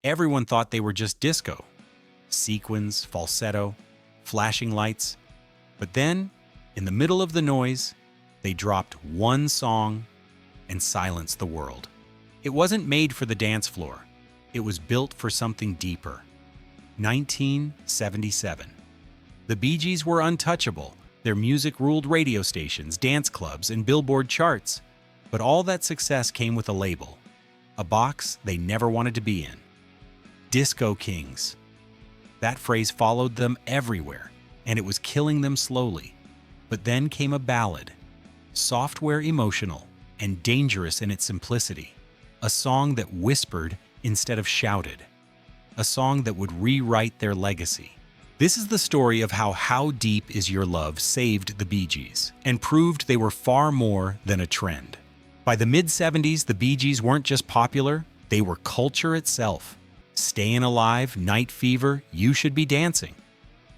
Everyone thought they were just disco. Sequins, falsetto, flashing lights. But then, in the middle of the noise, they dropped one song and silenced the world. It wasn't made for the dance floor. It was built for something deeper. 1977. The Bee Gees were untouchable. Their music ruled radio stations, dance clubs, and Billboard charts. But all that success came with a label, a box they never wanted to be in. Disco Kings. That phrase followed them everywhere, and it was killing them slowly. But then came a ballad, software emotional and dangerous in its simplicity. A song that whispered instead of shouted. A song that would rewrite their legacy. This is the story of How Deep Is Your Love saved the Bee Gees and proved they were far more than a trend. By the mid-70s, the Bee Gees weren't just popular, they were culture itself. Stayin' Alive, Night Fever, You Should Be Dancing.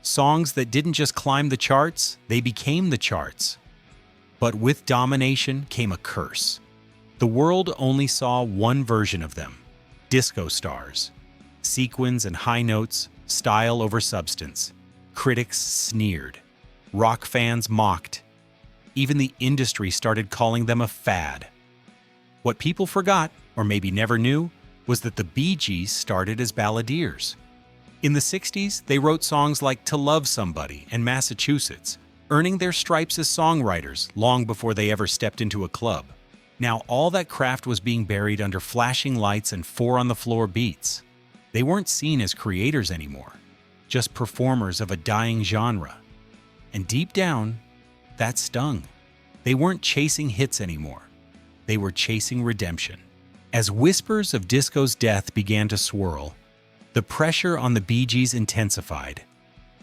Songs that didn't just climb the charts, they became the charts. But with domination came a curse. The world only saw one version of them, disco stars. Sequins and high notes, style over substance. Critics sneered. Rock fans mocked. Even the industry started calling them a fad. What people forgot, or maybe never knew, was that the Bee Gees started as balladeers. In the 60s, they wrote songs like To Love Somebody and Massachusetts, earning their stripes as songwriters long before they ever stepped into a club. Now all that craft was being buried under flashing lights and four-on-the-floor beats. They weren't seen as creators anymore, just performers of a dying genre. And deep down, that stung. They weren't chasing hits anymore. They were chasing redemption. As whispers of disco's death began to swirl, the pressure on the Bee Gees intensified.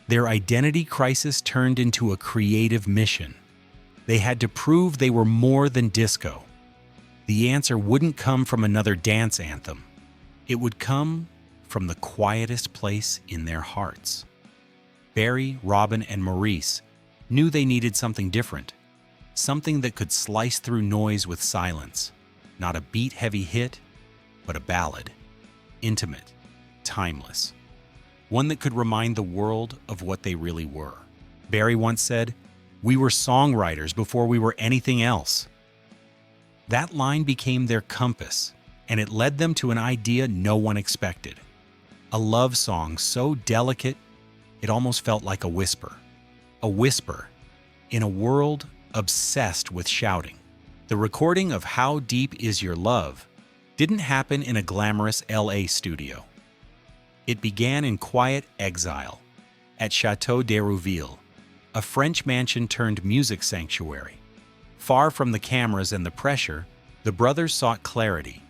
Their identity crisis turned into a creative mission. They had to prove they were more than disco. The answer wouldn't come from another dance anthem. It would come from the quietest place in their hearts. Barry, Robin, and Maurice knew they needed something different, something that could slice through noise with silence. Not a beat-heavy hit, but a ballad. Intimate, timeless. One that could remind the world of what they really were. Barry once said, "We were songwriters before we were anything else." That line became their compass, and it led them to an idea no one expected. A love song so delicate, it almost felt like a whisper. A whisper in a world obsessed with shouting. The recording of How Deep Is Your Love didn't happen in a glamorous LA studio. It began in quiet exile at Château d'Hérouville, a French mansion turned music sanctuary. Far from the cameras and the pressure, the brothers sought clarity.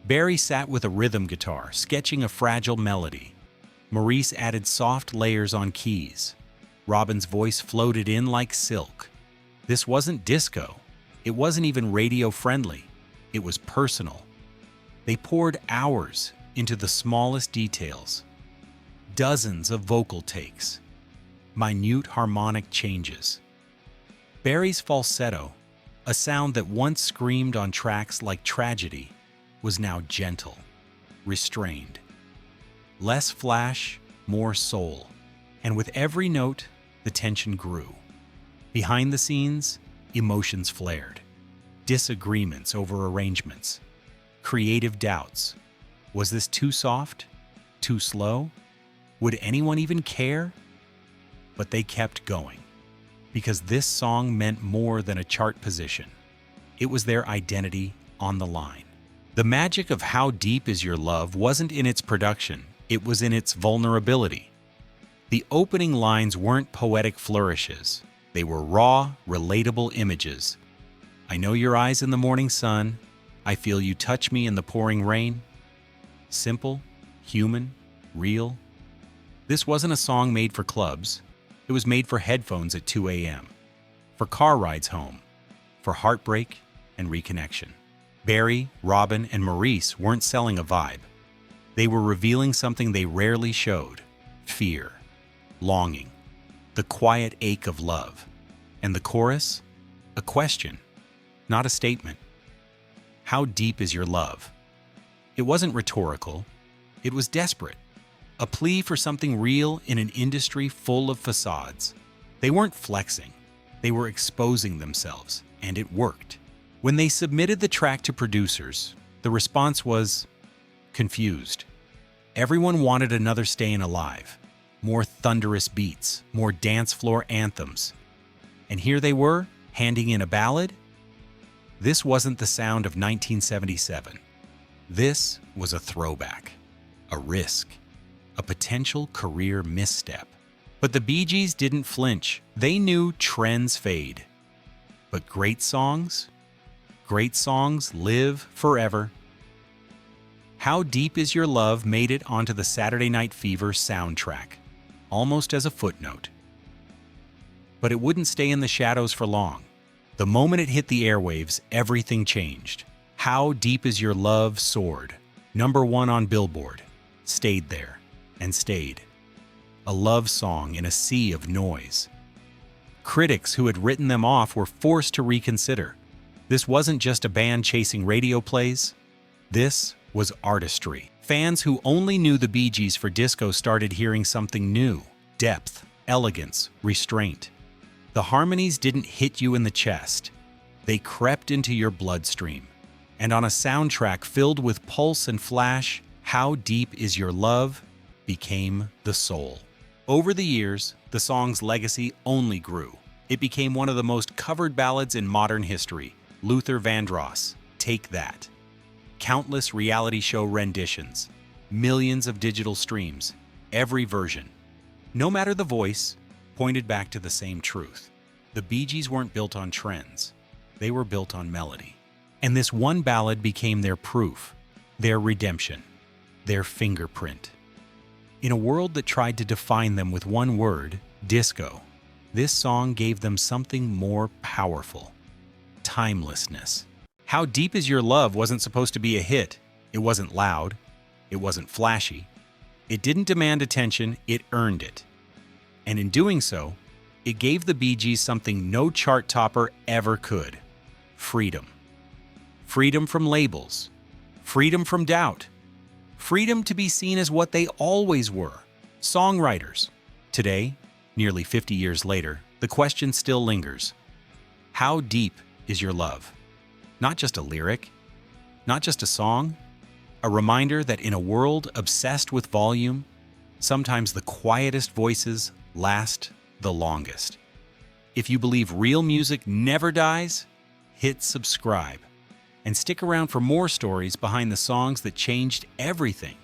Barry sat with a rhythm guitar, sketching a fragile melody. Maurice added soft layers on keys. Robin's voice floated in like silk. This wasn't disco. It wasn't even radio-friendly. It was personal. They poured hours into the smallest details. Dozens of vocal takes. Minute harmonic changes. Barry's falsetto, a sound that once screamed on tracks like Tragedy, was now gentle, restrained. Less flash, more soul. And with every note, the tension grew. Behind the scenes, emotions flared. Disagreements over arrangements. Creative doubts. Was this too soft? Too slow? Would anyone even care? But they kept going. Because this song meant more than a chart position. It was their identity on the line. The magic of How Deep Is Your Love wasn't in its production, it was in its vulnerability. The opening lines weren't poetic flourishes. They were raw, relatable images. I know your eyes in the morning sun. I feel you touch me in the pouring rain. Simple, human, real. This wasn't a song made for clubs. It was made for headphones at 2 a.m., for car rides home, for heartbreak and reconnection. Barry, Robin, and Maurice weren't selling a vibe. They were revealing something they rarely showed: fear, longing, the quiet ache of love. And the chorus? A question, not a statement. How deep is your love? It wasn't rhetorical. It was desperate. A plea for something real in an industry full of facades. They weren't flexing. They were exposing themselves, and it worked. When they submitted the track to producers, the response was confused. Everyone wanted another Stayin' Alive, more thunderous beats, more dance floor anthems. And here they were, handing in a ballad? This wasn't the sound of 1977. This was a throwback, a risk, a potential career misstep. But the Bee Gees didn't flinch. They knew trends fade. But great songs live forever. How Deep Is Your Love made it onto the Saturday Night Fever soundtrack, almost as a footnote. But it wouldn't stay in the shadows for long. The moment it hit the airwaves, everything changed. How Deep Is Your Love soared. #1 on Billboard. Stayed there, and stayed. A love song in a sea of noise. Critics who had written them off were forced to reconsider. This wasn't just a band chasing radio plays. This was artistry. Fans who only knew the Bee Gees for disco started hearing something new. Depth, elegance, restraint. The harmonies didn't hit you in the chest. They crept into your bloodstream. And on a soundtrack filled with pulse and flash, How Deep Is Your Love became the soul. Over the years, the song's legacy only grew. It became one of the most covered ballads in modern history. Luther Vandross, Take That. Countless reality show renditions. Millions of digital streams. Every version, no matter the voice, pointed back to the same truth. The Bee Gees weren't built on trends. They were built on melody. And this one ballad became their proof, their redemption, their fingerprint. In a world that tried to define them with one word, disco, this song gave them something more powerful. Timelessness. How Deep Is Your Love wasn't supposed to be a hit. It wasn't loud. It wasn't flashy. It didn't demand attention, it earned it. And in doing so, it gave the Bee Gees something no chart topper ever could. Freedom. Freedom from labels. Freedom from doubt. Freedom to be seen as what they always were, songwriters. Today, nearly 50 years later, the question still lingers. How deep is your love? Not just a lyric, not just a song, a reminder that in a world obsessed with volume, sometimes the quietest voices last the longest. If you believe real music never dies, hit subscribe and stick around for more stories behind the songs that changed everything.